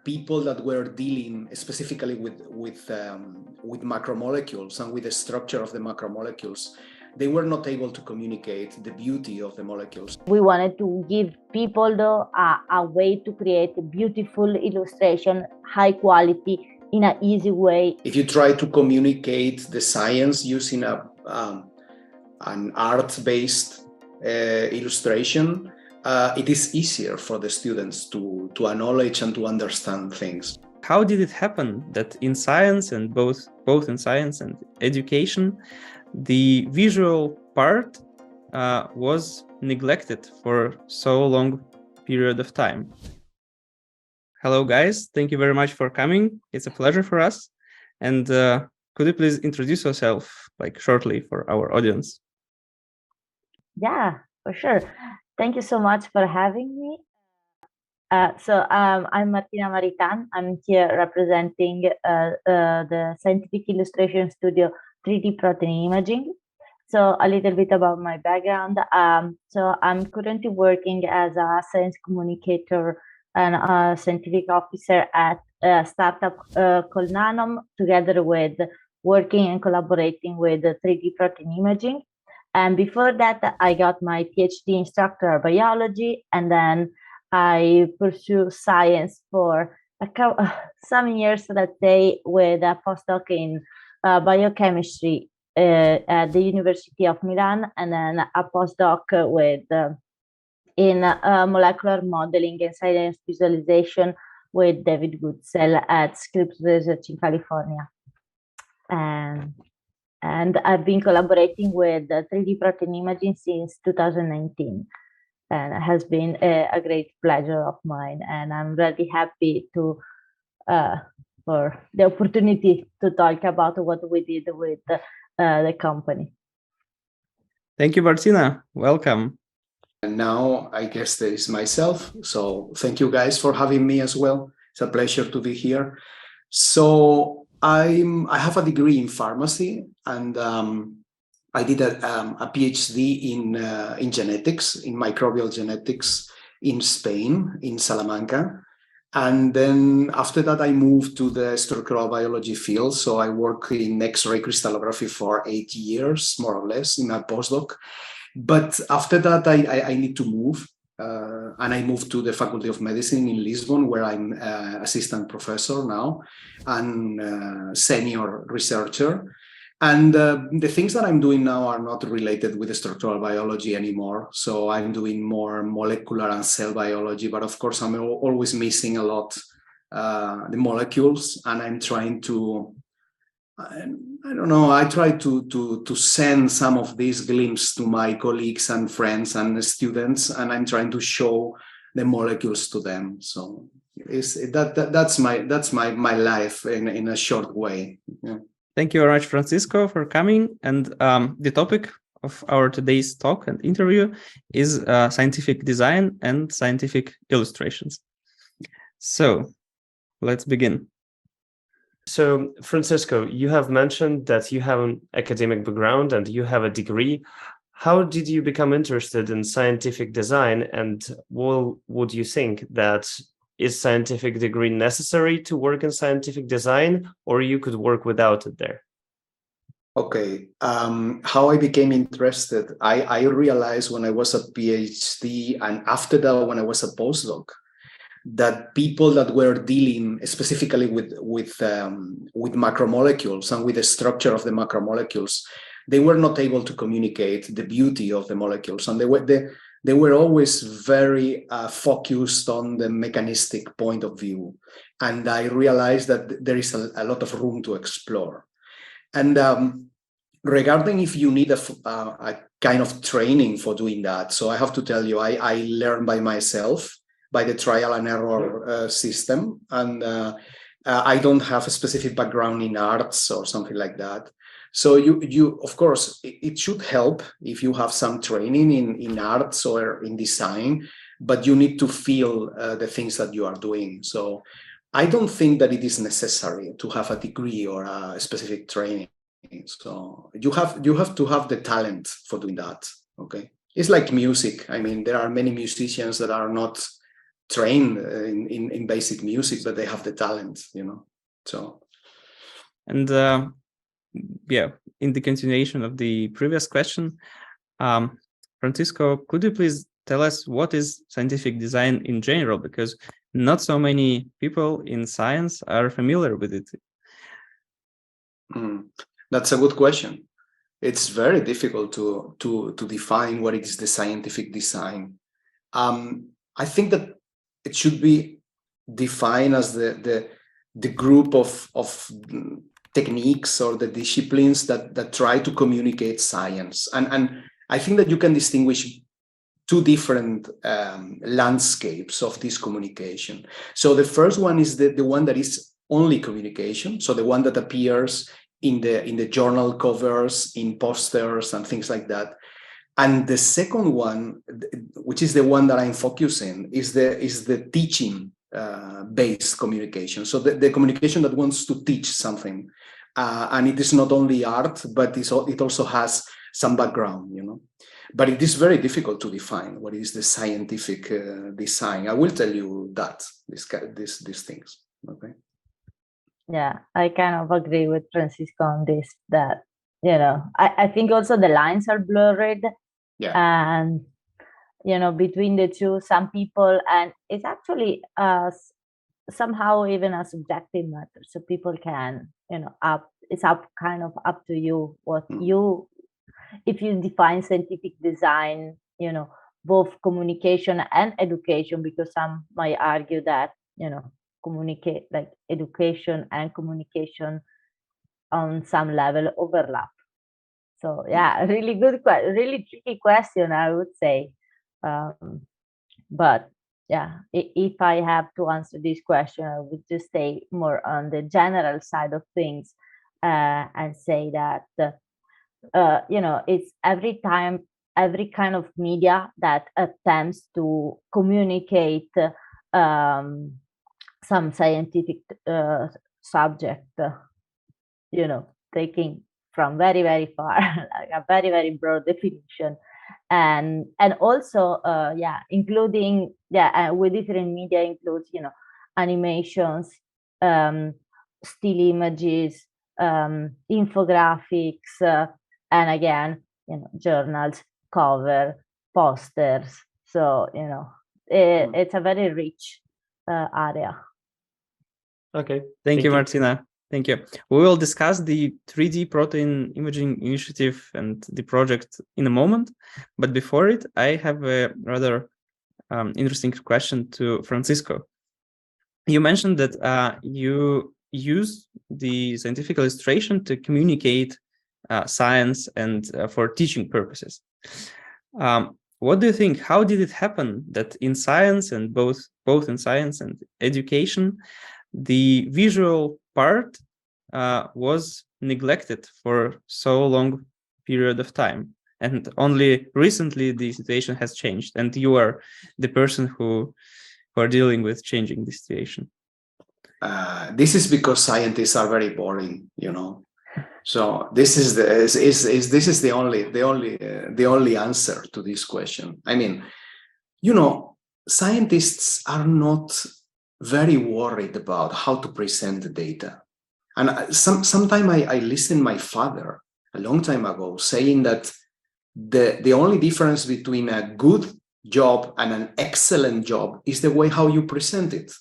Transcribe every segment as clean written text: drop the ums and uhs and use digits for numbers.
people that were dealing specifically with macromolecules and with the structure of the macromolecules, they were not able to communicate the beauty of the molecules. We wanted to give people a way to create a beautiful illustration, high quality, in an easy way. If you try to communicate the science using an art-based illustration, it is easier for the students to acknowledge and to understand things. How did it happen that in science, and both in science and education, the visual part was neglected for so long period of time? Hello guys, thank you very much for coming. It's a pleasure for us. And could you please introduce yourself shortly for our audience? Yeah, for sure. Thank you so much for having me. I'm Martina Maritan. I'm here representing the Scientific Illustration Studio 3D Protein Imaging. So a little bit about my background. So I'm currently working as a science communicator and a scientific officer at a startup called Nanome, together with working and collaborating with 3D protein imaging. And before that, I got my PhD in structural biology, and then I pursued science for some years, let's say, with a postdoc in biochemistry at the University of Milan, and then a postdoc in molecular modeling and science visualization with David Goodsell at Scripps Research in California. And I've been collaborating with 3D protein imaging since 2019. And it has been a great pleasure of mine. And I'm really happy for the opportunity to talk about what we did with the company. Thank you, Martina. Welcome. And now I guess there is myself. So thank you guys for having me as well. It's a pleasure to be here. So I have a degree in pharmacy, and I did a PhD in genetics, in microbial genetics in Spain, in Salamanca. And then after that, I moved to the structural biology field. So I work in X-ray crystallography for 8 years, more or less, in a postdoc. But after that, I need to move. And I moved to the Faculty of Medicine in Lisbon, where I'm assistant professor now and senior researcher. And the things that I'm doing now are not related with the structural biology anymore. So I'm doing more molecular and cell biology, but of course I'm always missing a lot the molecules, and I'm trying to, I don't know, I try to send some of these glimpses to my colleagues and friends and students, and I'm trying to show the molecules to them. So that's my life in a short way. Yeah. Thank you very much, Francisco, for coming. And the topic of our today's talk and interview is scientific design and scientific illustrations. So let's begin. So, Francisco, you have mentioned that you have an academic background and you have a degree. How did you become interested in scientific design, and what would you think that is scientific degree necessary to work in scientific design, or you could work without it there? Okay, how I became interested, I realized when I was a PhD, and after that when I was a postdoc, that people that were dealing specifically with macromolecules and with the structure of the macromolecules, they were not able to communicate the beauty of the molecules, and they were always very focused on the mechanistic point of view. And I realized that there is a lot of room to explore. And regarding if you need a kind of training for doing that, so I have to tell you, I learned by myself, by the trial and error system. And I don't have a specific background in arts or something like that. So you of course, it should help if you have some training in arts or in design, but you need to feel the things that you are doing. So I don't think that it is necessary to have a degree or a specific training. So you have to have the talent for doing that. Okay, it's like music. I mean, there are many musicians that are not trained in basic music, but they have the talent, so. And yeah, in the continuation of the previous question, Francisco, could you please tell us what is scientific design in general? Because not so many people in science are familiar with it. That's a good question. It's very difficult to define what is the scientific design. I think that it should be defined as the group of techniques or the disciplines that try to communicate science. And I think that you can distinguish two different landscapes of this communication. So the first one is the one that is only communication. So the one that appears in the journal covers, in posters and things like that. And the second one, which is the one that I'm focusing, is the teaching based communication. So the communication that wants to teach something. And it is not only art, but it also has some background, But it is very difficult to define what is the scientific design. I will tell you that, these things, okay? Yeah, I kind of agree with Francisco on this, that, I think also the lines are blurred. Yeah. And, between the two, some people, and it's actually somehow even a subjective matter. So people can, it's kind of up to you what if you define scientific design, both communication and education, because some might argue that, communicate, like education and communication on some level overlap. So yeah, really good, really tricky question, I would say. But yeah, if I have to answer this question, I would just stay more on the general side of things and say that, it's every kind of media that attempts to communicate some scientific subject, taking from very, very far, like a very, very broad definition. And also, including, with different media includes, animations, still images, infographics, and again, journals, cover, posters. So, it's a very rich area. Okay. Thank you, Martina. Thank you. We will discuss the 3D protein imaging initiative and the project in a moment. But before it, I have a rather interesting question to Francisco. You mentioned that you use the scientific illustration to communicate science and for teaching purposes. What do you think? How did it happen that in science, and both in science and education, the visual part was neglected for so long period of time, and only recently the situation has changed, and you are the person who are dealing with changing the situation? This is because scientists are very boring, So this is the only answer to this question. I mean, scientists are not very worried about how to present the data. And sometime I listened my father a long time ago saying that the only difference between a good job and an excellent job is the way how you present it,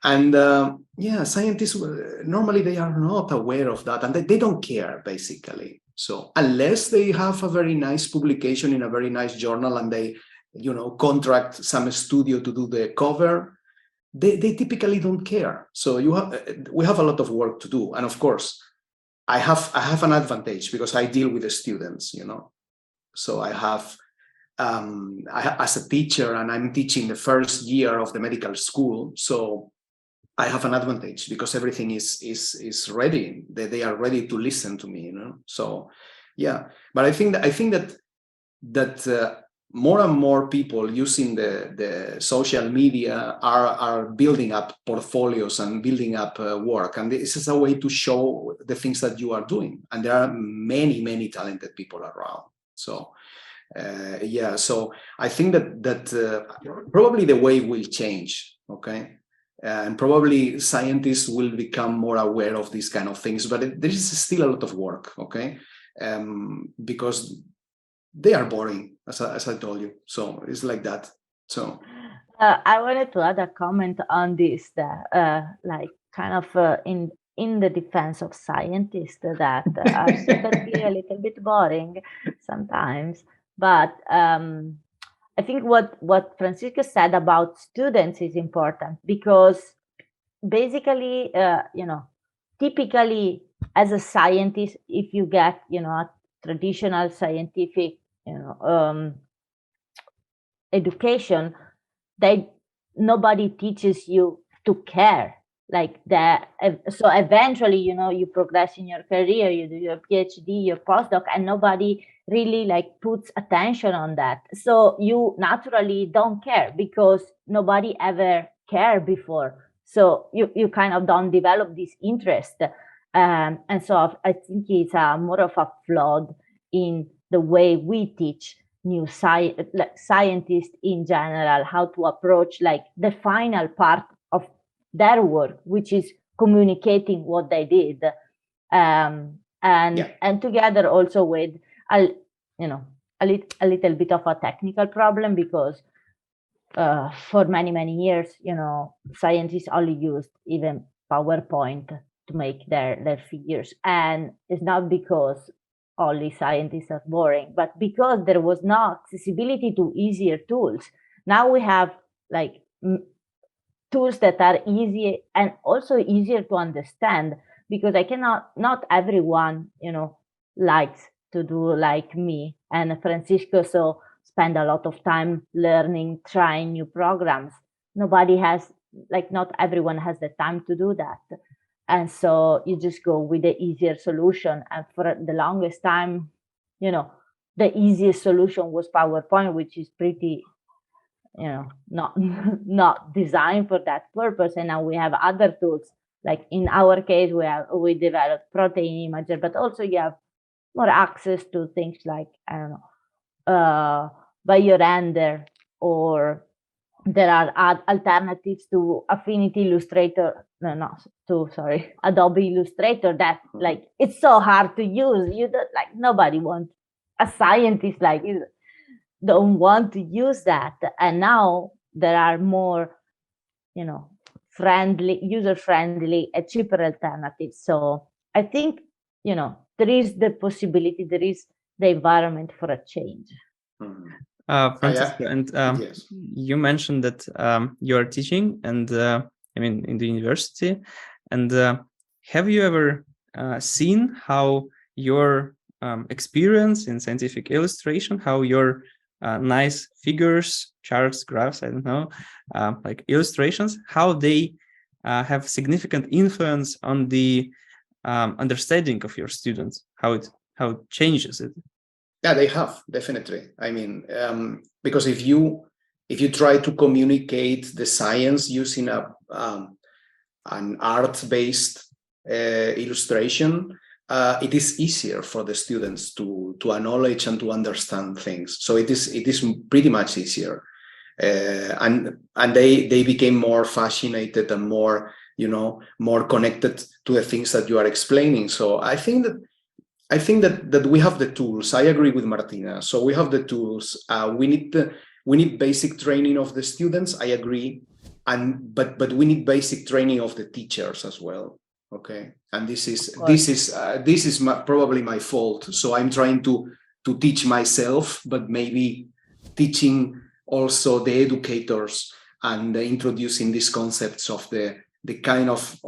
And scientists, normally they are not aware of that, and they don't care, basically. So unless they have a very nice publication in a very nice journal and they, contract some studio to do the cover, they typically don't care. So we have a lot of work to do. And of course, I have an advantage because I deal with the students, So I have, as a teacher, and I'm teaching the first year of the medical school, so I have an advantage because everything is ready. They are ready to listen to me, So, yeah. But I think that more and more people using the social media are building up portfolios and building up work, and this is a way to show the things that you are doing. And there are many, many talented people around. So, Yeah, so I think that probably the way will change, okay? And probably scientists will become more aware of these kind of things, but there is still a lot of work, okay? Because they are boring, as I told you. So it's like that. So I wanted to add a comment on this, that like kind of in the defense of scientists that are certainly a little bit boring sometimes, but I think what Francisco said about students is important, because basically, typically as a scientist, if you get, a traditional scientific, education, nobody teaches you to care like that. So eventually, you progress in your career, you do your PhD, your postdoc, and nobody really like puts attention on that. So you naturally don't care because nobody ever cared before. So you kind of don't develop this interest. And so I think it's more of a flaw in the way we teach new scientists in general, how to approach like the final part of their work, which is communicating what they did, and together also with a little bit of a technical problem, because for many years, scientists only used even PowerPoint to make their figures, and it's not because only scientists are boring, but because there was no accessibility to easier tools. Now we have like tools that are easier and also easier to understand, because not everyone, likes to do like me and Francisco, so spend a lot of time learning, trying new programs. Not everyone has the time to do that. And so you just go with the easier solution. And for the longest time, the easiest solution was PowerPoint, which is pretty, not designed for that purpose. And now we have other tools. Like in our case, we developed protein imager, but also you have more access to things like, I don't know, BioRender, or there are alternatives to Affinity Illustrator. Adobe Illustrator, that like it's so hard to use. Nobody wants, a scientist like you don't want to use that. And now there are more, user-friendly and cheaper alternatives. So I think, there is the possibility, there is the environment for a change. Francisco, and yes. You mentioned that you're teaching, and in the university. And have you ever seen how your experience in scientific illustration, how your nice figures, charts, graphs, I don't know, like illustrations, how they have significant influence on the understanding of your students, how it changes it? Yeah, they have, definitely. Because if you try to communicate the science using an art-based illustration, it is easier for the students to acknowledge and to understand things. So it is pretty much easier, and they became more fascinated and more connected to the things that you are explaining. So I think that we have the tools. I agree with Martina. So we have the tools. We need basic training of the students. I agree, but we need basic training of the teachers as well. Okay, and this is probably my fault. So I'm trying to teach myself, but maybe teaching also the educators and introducing these concepts of the kind of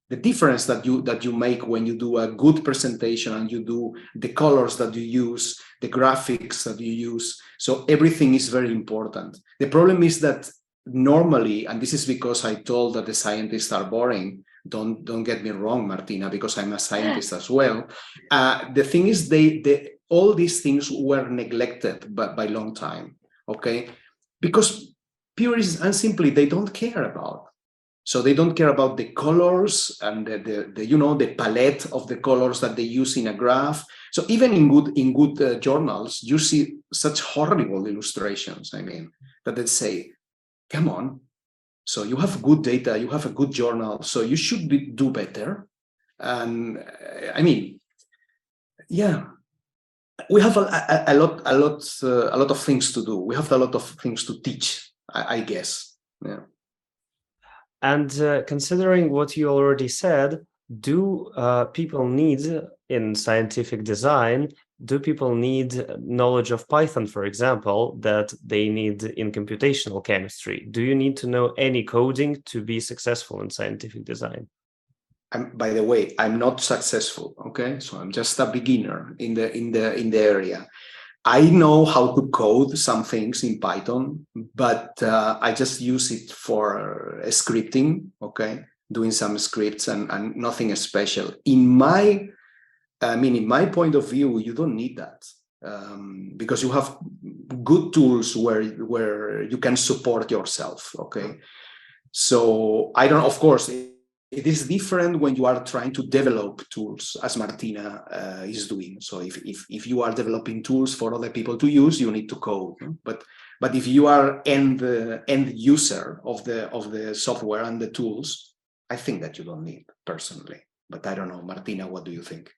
the difference that you make when you do a good presentation and you do the colors that you use, the graphics that you use. So everything is very important. The problem is that normally, and this is because I told that the scientists are boring. Don't get me wrong, Martina, because I'm a scientist as well. The thing is, all these things were neglected by long time. Okay, because pure and simply they don't care about. So they don't care about the colors and the palette of the colors that they use in a graph. So even in good journals, you see such horrible illustrations. I mean, that they say, come on. So you have good data, you have a good journal, so you should do better. And I mean, yeah, we have a lot of things to do. We have a lot of things to teach, I guess. Yeah. And considering what you already said, do people need in scientific design, do people need knowledge of Python, for example, that they need in computational chemistry? Do you need to know any coding to be successful in scientific design? By the way, I'm not successful. Okay, so I'm just a beginner in the area. I know how to code some things in Python, but I just use it for scripting, okay, doing some scripts and nothing special. In my point of view, you don't need that because you have good tools where you can support yourself, okay? So I don't, of course, it is different when you are trying to develop tools, as Martina is doing. So if you are developing tools for other people to use, you need to code. But if you are end user of the software and the tools, I think that you don't need personally. But I don't know, Martina, what do you think?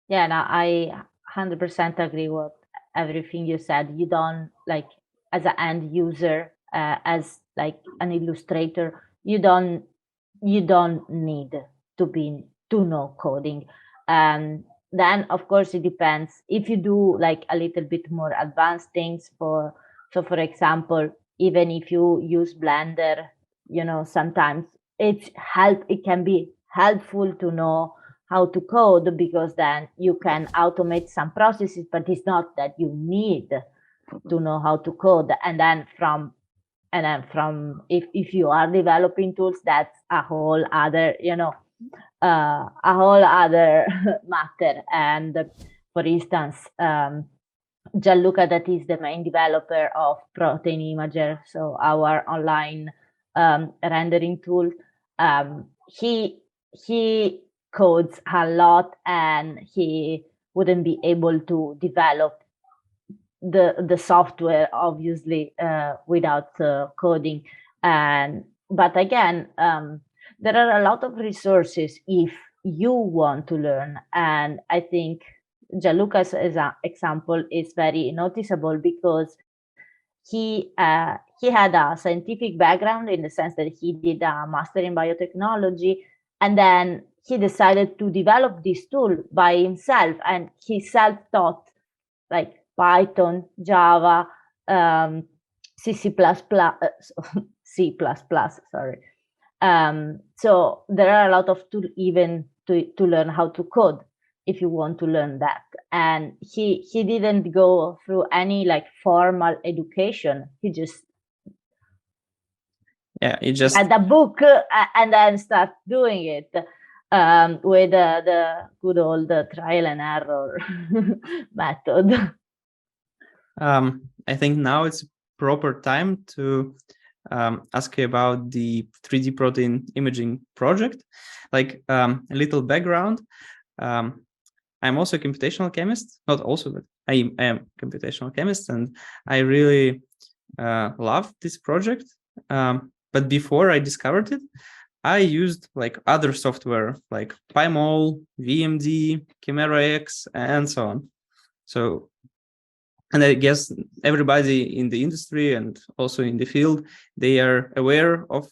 Yeah, no, I 100% agree with everything you said. You don't, like, as an end user, as like an illustrator, you don't need to know coding. Then of course it depends. If you do like a little bit more advanced things, for example, even if you use Blender, sometimes it can be helpful to know how to code, because then you can automate some processes, but it's not that you need to know how to code. And then from if you are developing tools, that's a whole other matter. And for instance, Gianluca, that is the main developer of Protein Imager, so our online rendering tool, he codes a lot, and he wouldn't be able to develop the software, obviously, without coding. But again, there are a lot of resources if you want to learn. And I think Gianluca's example is very noticeable, because he had a scientific background, in the sense that he did a master in biotechnology, and then he decided to develop this tool by himself, and he self-taught, like Python, Java, C++, sorry. So there are a lot of tools even to learn how to code, if you want to learn that. And he didn't go through any like formal education. He just had a book and then start doing it with the good old trial and error method. I think now it's proper time to ask you about the 3D protein imaging project. Like a little background. I'm also a computational chemist, not also, but I am a computational chemist, and I really love this project. But before I discovered it, I used like other software like p.1, VMD, Chimera X, and so on. So, and I guess everybody in the industry and also in the field, they are aware of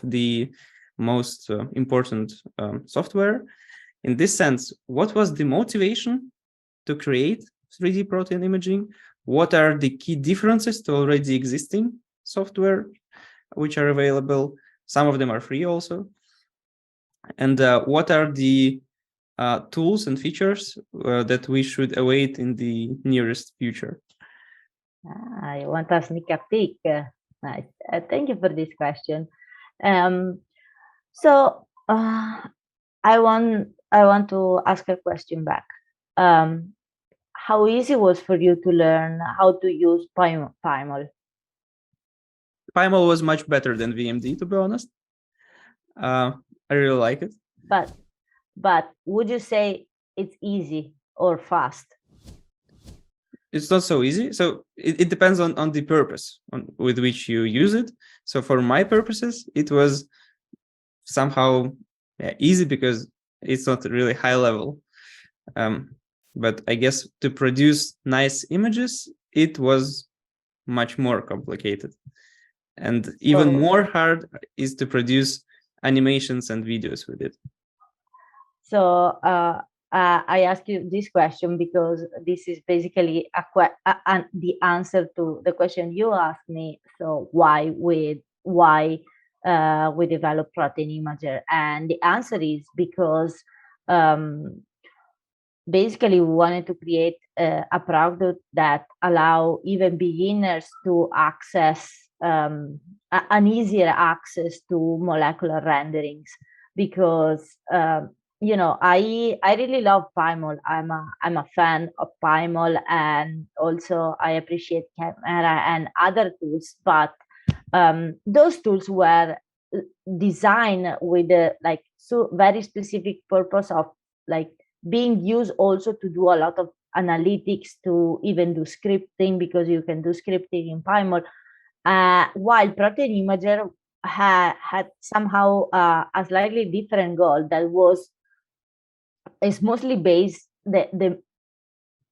the most important software. In this sense, what was the motivation to create 3D protein imaging? What are the key differences to already existing software which are available? Some of them are free also. And what are the tools and features that we should await in the nearest future? I want to sneak a peek. Nice. Thank you for this question. So I want to ask a question back. How easy was for you to learn how to use p.1? p.1 was much better than VMD, to be honest. I really like it. But would you say it's easy or fast? It's not so easy. So it depends on the purpose with which you use it. So for my purposes, it was somehow easy because it's not really high level. But I guess to produce nice images, it was much more complicated. And even more hard is to produce animations and videos with it. So I ask you this question because this is basically the answer to the question you asked me. So why we develop Protein Imager? And the answer is because basically we wanted to create a product that allow even beginners to access an easier access to molecular renderings, because you know, I really love PyMol. I'm a fan of PyMol, and also I appreciate Camera and other tools, but those tools were designed with a very specific purpose of being used also to do a lot of analytics, to even do scripting, because you can do scripting in PyMol. While Protein Imager had somehow a slightly different goal that is mostly based,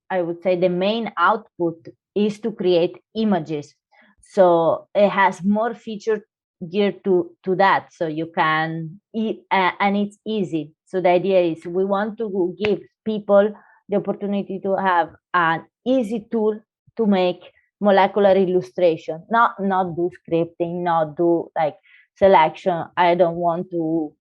I would say the main output is to create images. So it has more features geared to that. So you can, and it's easy. So the idea is we want to give people the opportunity to have an easy tool to make molecular illustration, not do scripting, not do selection. I don't want to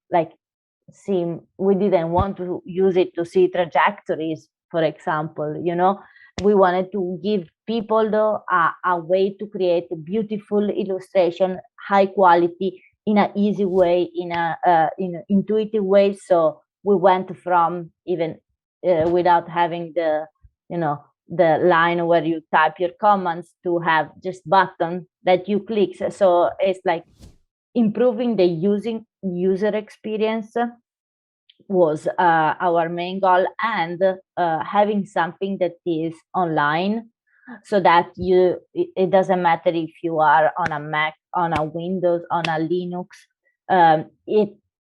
we didn't want to use it to see trajectories, for example. You know, we wanted to give people though a way to create a beautiful illustration, high quality, in an easy way, in an intuitive way. So we went from even without having the the line where you type your comments to have just button that you click. So it's like improving the user experience was our main goal, and having something that is online, so that it doesn't matter if you are on a Mac, on a Windows, on a Linux,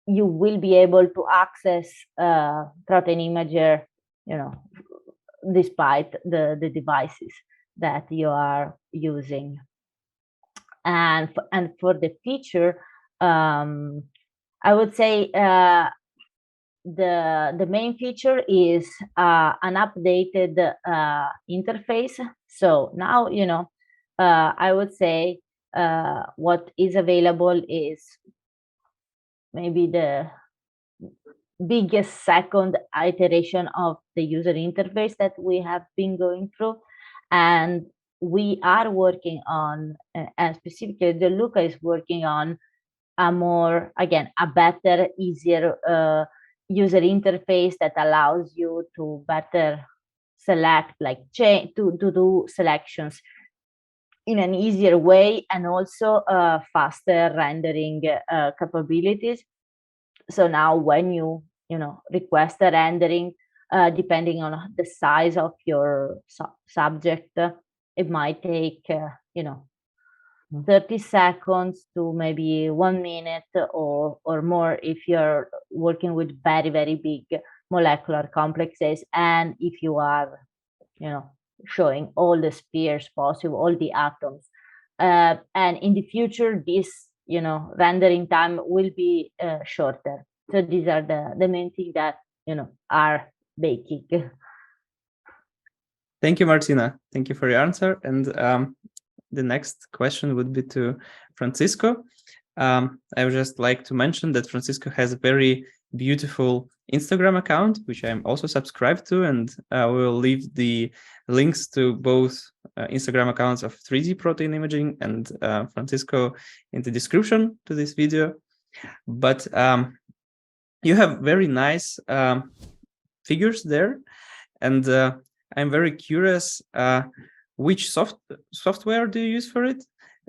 you will be able to access Protein Imager, you know, despite the devices that you are using. And for the feature, I would say the main feature is an updated interface. So now, you know, I would say what is available is maybe the biggest second iteration of the user interface that we have been going through. And we are working on, and specifically De Luca is working on a more, again, a better, easier user interface that allows you to better select, to do selections in an easier way, and also faster rendering capabilities. So now when you request a rendering, depending on the size of your subject, it might take 30 seconds to maybe 1 minute or more if you're working with very, very big molecular complexes, and if you are showing all the spheres possible, all the atoms. And in the future, this rendering time will be shorter. So these are the main things that are baking. Thank you, Martina. Thank you for your answer. And the next question would be to Francisco. I would just like to mention that Francisco has a very beautiful Instagram account, which I'm also subscribed to, and we will leave the links to both Instagram accounts of 3D protein imaging and Francisco in the description to this video. But you have very nice figures there, and I'm very curious which software do you use for it,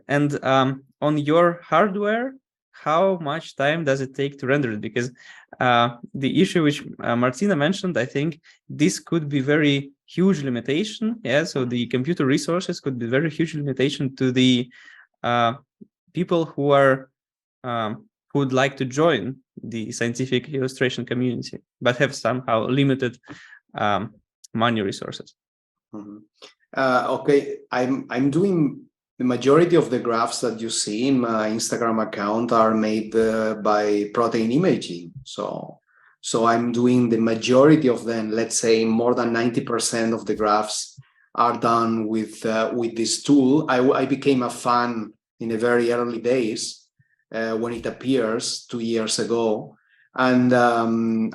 and on your hardware, how much time does it take to render it? Because the issue which Martina mentioned, I think this could be very huge limitation. Yeah, so the computer resources could be very huge limitation to the people who are who would like to join the scientific illustration community, but have somehow limited money resources. Mm-hmm. Okay, I'm doing the majority of the graphs that you see in my Instagram account are made by protein imaging. So I'm doing the majority of them. Let's say more than 90% of the graphs are done with this tool. I became a fan in the very early days when it appears 2 years ago, and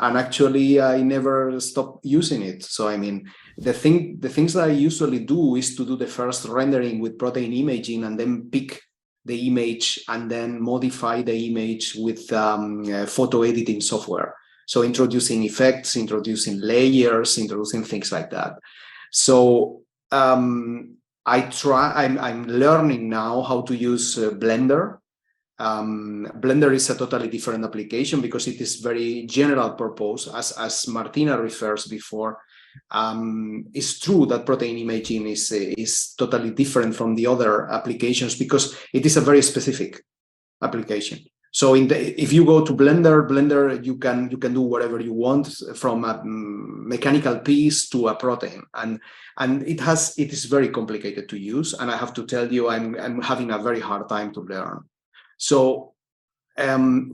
actually I never stopped using it. So I mean, the things that I usually do is to do the first rendering with protein imaging and then pick the image and then modify the image with photo editing software. So introducing effects, introducing layers, introducing things like that. So I'm learning now how to use Blender. Blender is a totally different application because it is very general purpose, as Martina refers before. It's true that protein imaging is totally different from the other applications because it is a very specific application. So if you go to Blender, you can do whatever you want, from a mechanical piece to a protein, and it is very complicated to use. And I have to tell you, I'm having a very hard time to learn. So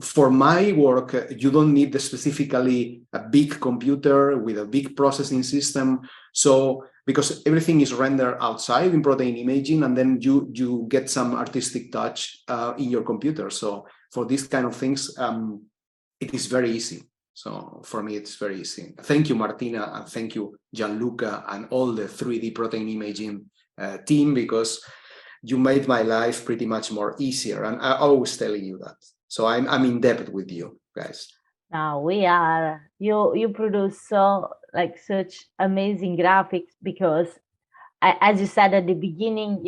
for my work, you don't need specifically a big computer with a big processing system. So because everything is rendered outside in protein imaging, and then you get some artistic touch in your computer. So for these kind of things, it is very easy. So for me, it's very easy. Thank you, Martina, and thank you, Gianluca, and all the 3D protein imaging team, because you made my life pretty much more easier. And I'm always telling you that. So I'm in debt with you guys. Now we are. You produce such amazing graphics because, as you said at the beginning,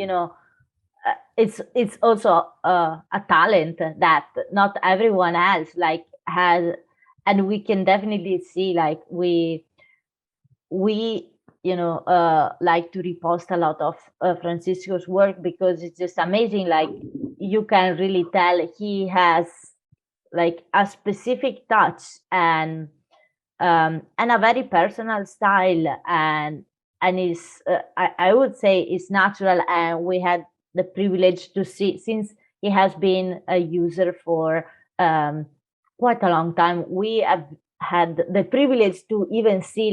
it's also a talent that not everyone has. And we can definitely see we like to repost a lot of Francisco's work because it's just amazing. You can really tell he has a specific touch and a very personal style, and is I would say is natural. And we had the privilege to see, since he has been a user for quite a long time, we have had the privilege to even see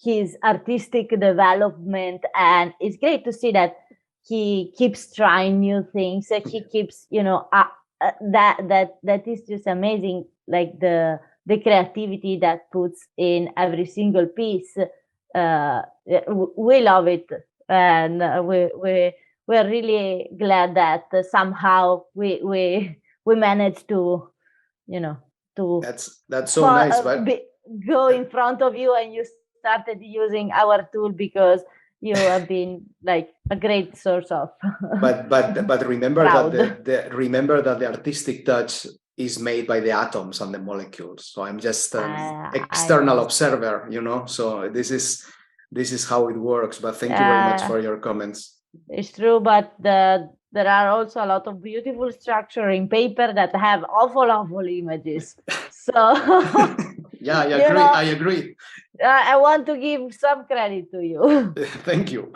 his artistic development, and it's great to see that he keeps trying new things. He keeps, that is just amazing. The creativity that puts in every single piece. We love it, and we're really glad that somehow we managed to, to that's so nice. But go in front of you, and you started using our tool because you have been a great source of but remember proud. that the artistic touch is made by the atoms and the molecules. So I'm just an external observer, so this is how it works. But thank you very much for your comments. It's true, but there are also a lot of beautiful structure in paper that have awful images. So yeah, I agree. I want to give some credit to you. Thank you.